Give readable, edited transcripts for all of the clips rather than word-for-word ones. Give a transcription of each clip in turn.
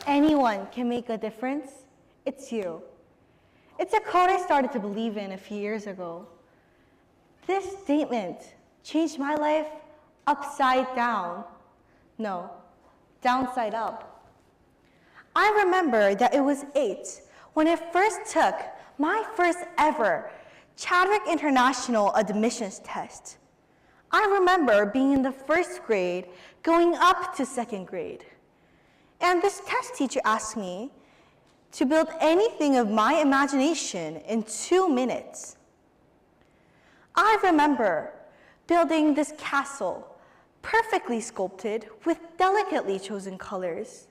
anyone can make a difference, it's you. It's a quote I started to believe in a few years ago. This statement changed my life upside down. No, downside up. I remember that it was 8 when I first took my first ever Chadwick International admissions test. I remember being in the 1st grade, going up to 2nd grade. And this test teacher asked me to build anything of my imagination in 2 minutes. I remember building this castle, perfectly sculpted with delicately chosen colors.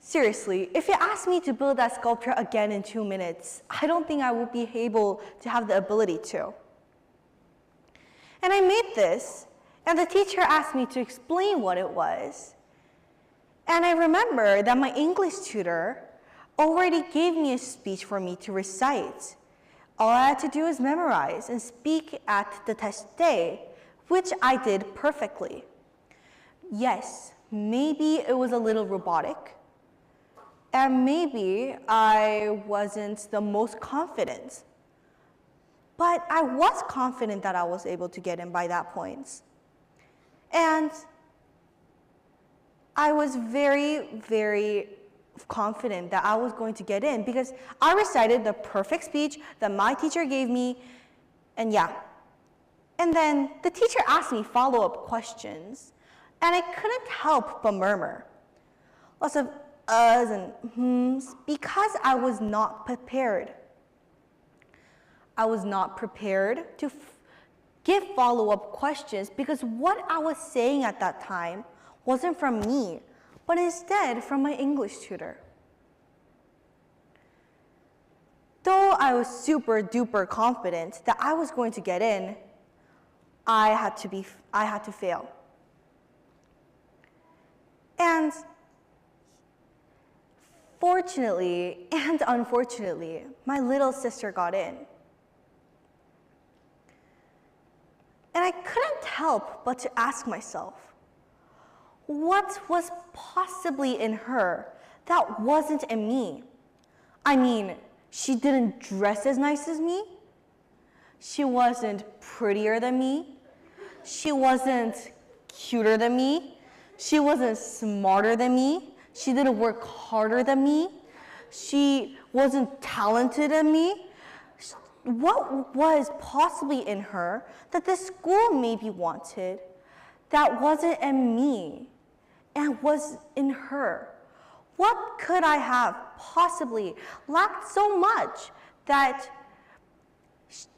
Seriously, if you asked me to build that sculpture again in 2 minutes, I don't think I would be able to have the ability to. And I made this, and the teacher asked me to explain what it was. And I remember that my English tutor already gave me a speech for me to recite. All I had to do was memorize and speak at the test day, which I did perfectly. Yes, maybe it was a little robotic, and maybe I wasn't the most confident. But I was confident that I was able to get in by that point. And I was very, very confident that I was going to get in because I recited the perfect speech that my teacher gave me, and yeah. And then the teacher asked me follow-up questions, and I couldn't help but murmur. Lots of uhs and hms because I was not prepared. I was not prepared to give follow-up questions because what I was saying at that time wasn't from me, but instead from my English tutor. Though I was super duper confident that I was going to get in, I had to fail. And fortunately and unfortunately, my little sister got in. And I couldn't help but to ask myself, what was possibly in her that wasn't in me? I mean, she didn't dress as nice as me. She wasn't prettier than me. She wasn't cuter than me. She wasn't smarter than me. She didn't work harder than me. She wasn't talented than me. What was possibly in her that the school maybe wanted that wasn't in me and was in her? What could I have possibly lacked so much that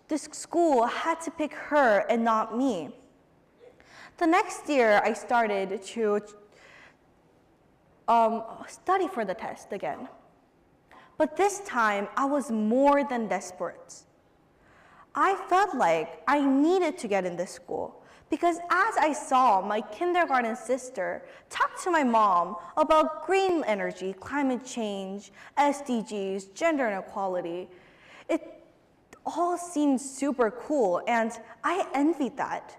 this school had to pick her and not me? The next year, I started to study for the test again. But this time, I was more than desperate. I felt like I needed to get in this school because as I saw my kindergarten sister talk to my mom about green energy, climate change, SDGs, gender inequality, it all seemed super cool and I envied that.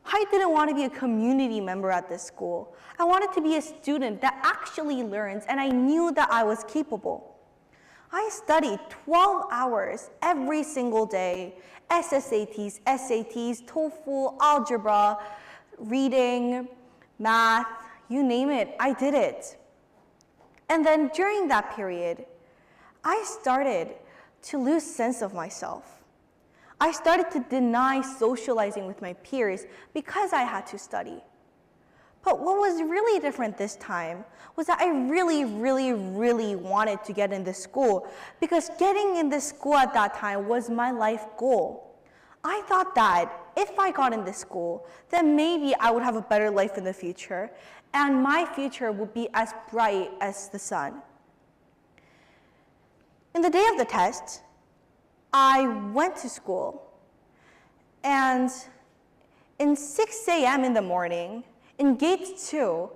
I didn't want to be a community member at this school. I wanted to be a student that actually learns, and I knew that I was capable. I studied 12 hours every single day, SSATs, SATs, TOEFL, algebra, reading, math, you name it, I did it. And then during that period, I started to lose sense of myself. I started to deny socializing with my peers because I had to study. But what was really different this time was that I really, really, really wanted to get in this school because getting in this school at that time was my life goal. I thought that if I got in this school, then maybe I would have a better life in the future and my future would be as bright as the sun. In the day of the test, I went to school, and in 6 a.m. in the morning, in gate 2,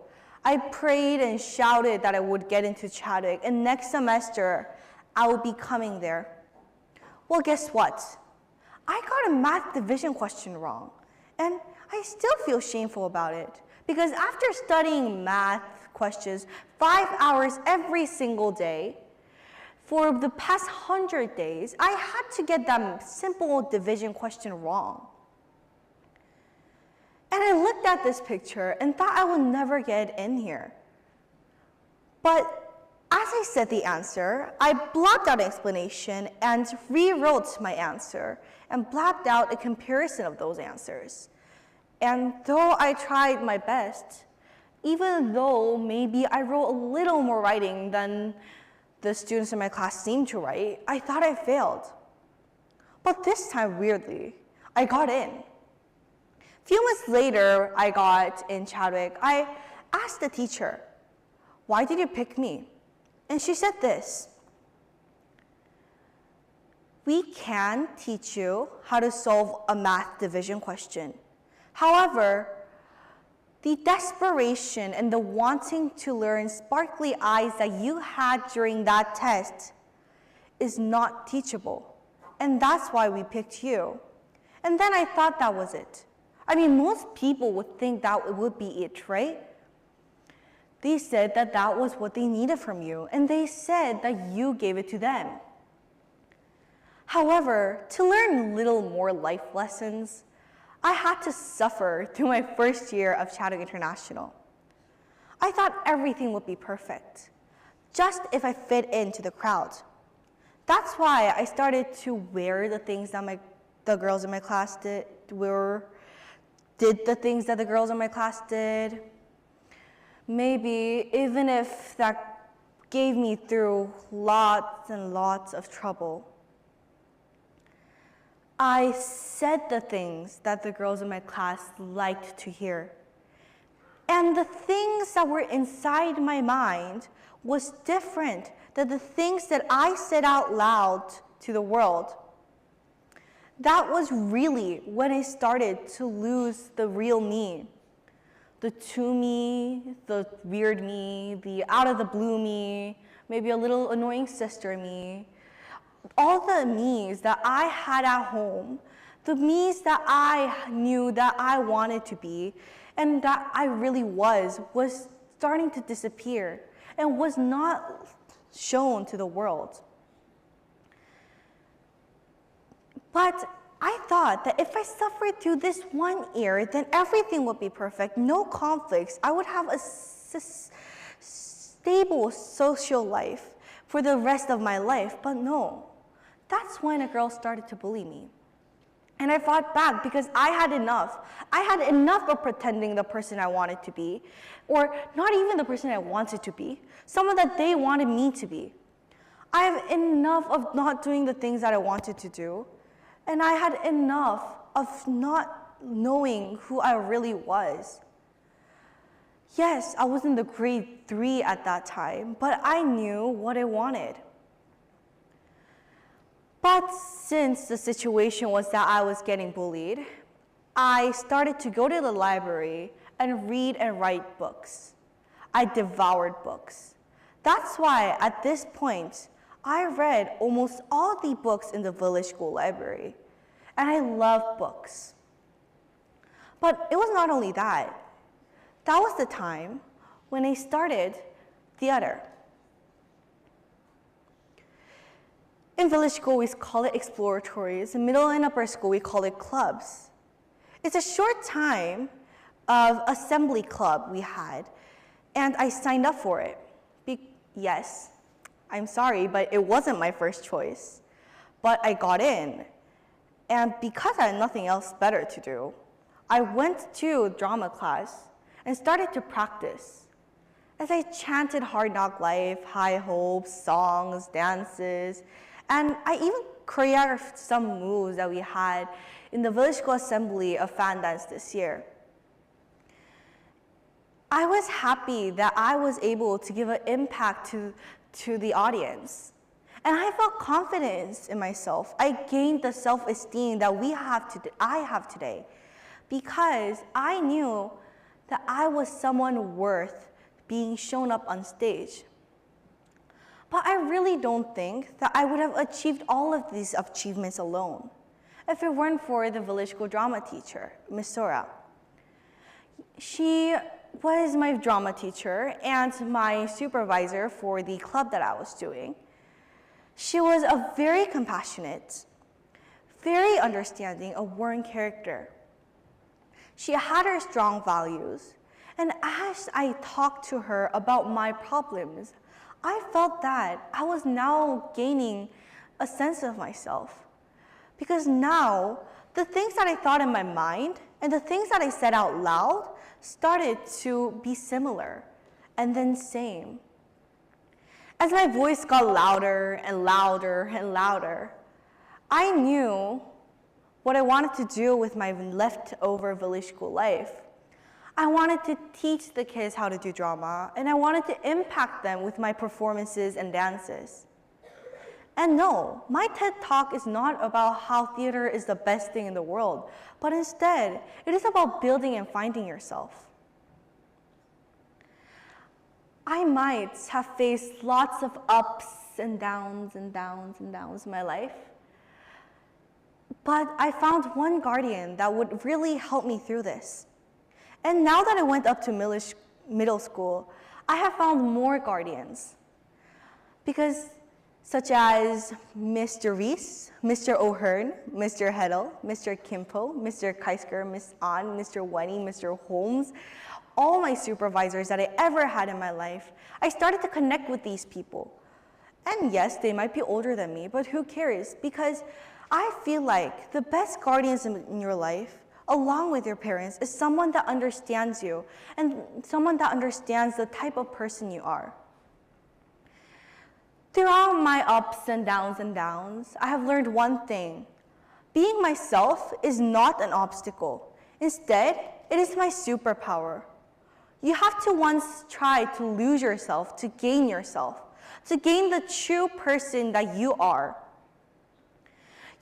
I prayed and shouted that I would get into Chadwick, and next semester, I would be coming there. Well, guess what? I got a math division question wrong, and I still feel shameful about it, because after studying math questions 5 hours every single day. For the past 100 days, I had to get that simple division question wrong. And I looked at this picture and thought I would never get in here. But as I said the answer, I blocked out an explanation and rewrote my answer and blabbed out a comparison of those answers. And though I tried my best, even though maybe I wrote a little more writing than the students in my class seemed to write, I thought I failed. But this time, weirdly, I got in. A few months later, I got in Chadwick. I asked the teacher, "Why did you pick me?" And she said this: "We can teach you how to solve a math division question. However, the desperation and the wanting to learn sparkly eyes that you had during that test is not teachable. And that's why we picked you." And then I thought that was it. I mean, most people would think that would be it, right? They said that that was what they needed from you, and they said that you gave it to them. However, to learn little more life lessons, I had to suffer through my first year of Chadwick International. I thought everything would be perfect, just if I fit into the crowd. That's why I started to wear the things that the girls in my class did the things that the girls in my class did. Maybe even if that gave me through lots and lots of trouble. I said the things that the girls in my class liked to hear. And the things that were inside my mind was different than the things that I said out loud to the world. That was really when I started to lose the real me. The to me, the weird me, the out of the blue me, maybe a little annoying sister me. All the me's that I had at home, the me's that I knew that I wanted to be and that I really was starting to disappear and was not shown to the world. But I thought that if I suffered through this 1 year, then everything would be perfect, no conflicts. I would have a stable social life for the rest of my life, but no. That's when a girl started to bully me. And I fought back because I had enough. I had enough of pretending the person I wanted to be, or not even the person I wanted to be, someone that they wanted me to be. I have enough of not doing the things that I wanted to do, and I had enough of not knowing who I really was. Yes, I was in the grade 3 at that time, but I knew what I wanted. But since the situation was that I was getting bullied, I started to go to the library and read and write books. I devoured books. That's why at this point, I read almost all the books in the village school library, and I love books. But it was not only that. That was the time when I started theater. In village school, we call it exploratories. In middle and upper school, we call it clubs. It's a short time of assembly club we had, and I signed up for it. Yes, I'm sorry, but it wasn't my first choice. But I got in, and because I had nothing else better to do, I went to drama class and started to practice. As I chanted Hard Knock Life, High Hopes, songs, dances, and I even choreographed some moves that we had in the village school assembly of fan dance this year. I was happy that I was able to give an impact to the audience. And I felt confidence in myself. I gained the self-esteem that I have today because I knew that I was someone worth being shown up on stage. But I really don't think that I would have achieved all of these achievements alone if it weren't for the village school drama teacher, Miss Sora. She was my drama teacher and my supervisor for the club that I was doing. She was a very compassionate, very understanding, a warm character. She had her strong values, and as I talked to her about my problems, I felt that I was now gaining a sense of myself. Because now, the things that I thought in my mind and the things that I said out loud started to be similar and then same. As my voice got louder and louder and louder, I knew what I wanted to do with my leftover village school life. I wanted to teach the kids how to do drama, and I wanted to impact them with my performances and dances. And no, my TED Talk is not about how theater is the best thing in the world, but instead, it is about building and finding yourself. I might have faced lots of ups and downs and downs and downs in my life, but I found one guardian that would really help me through this. And now that I went up to middle school, I have found more guardians, because such as Mr. Reese, Mr. O'Hearn, Mr. Heddle, Mr. Kimpo, Mr. Keisker, Miss An, Mr. Wenny, Mr. Holmes, all my supervisors that I ever had in my life, I started to connect with these people. And yes, they might be older than me, but who cares? Because I feel like the best guardians in your life, along with your parents, is someone that understands you and someone that understands the type of person you are. Throughout my ups and downs, I have learned one thing. Being myself is not an obstacle. Instead, it is my superpower. You have to once try to lose yourself to gain yourself, to gain the true person that you are.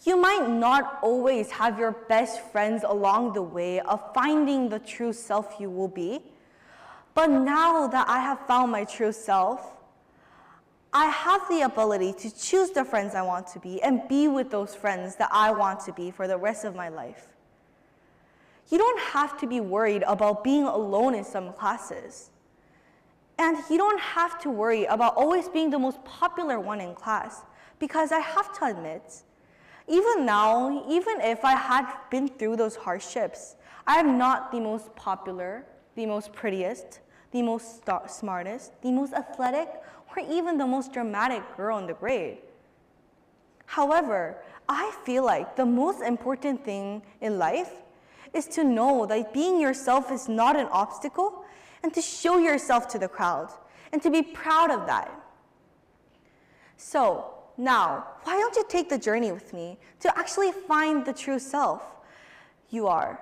You might not always have your best friends along the way of finding the true self you will be, but now that I have found my true self, I have the ability to choose the friends I want to be and be with those friends that I want to be for the rest of my life. You don't have to be worried about being alone in some classes. And you don't have to worry about always being the most popular one in class, because I have to admit, even now, even if I had been through those hardships, I am not the most popular, the most prettiest, the most smartest, the most athletic, or even the most dramatic girl in the grade. However, I feel like the most important thing in life is to know that being yourself is not an obstacle, and to show yourself to the crowd, and to be proud of that. So, now, why don't you take the journey with me to actually find the true self you are?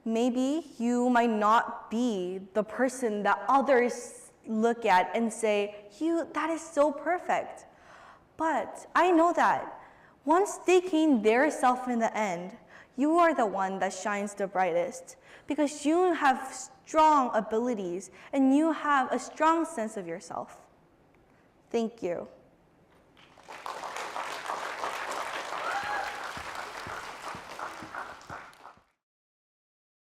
Maybe you might not be the person that others look at and say, that is so perfect. But I know that once they gain their self in the end, you are the one that shines the brightest, because you have strong abilities and you have a strong sense of yourself. Thank you.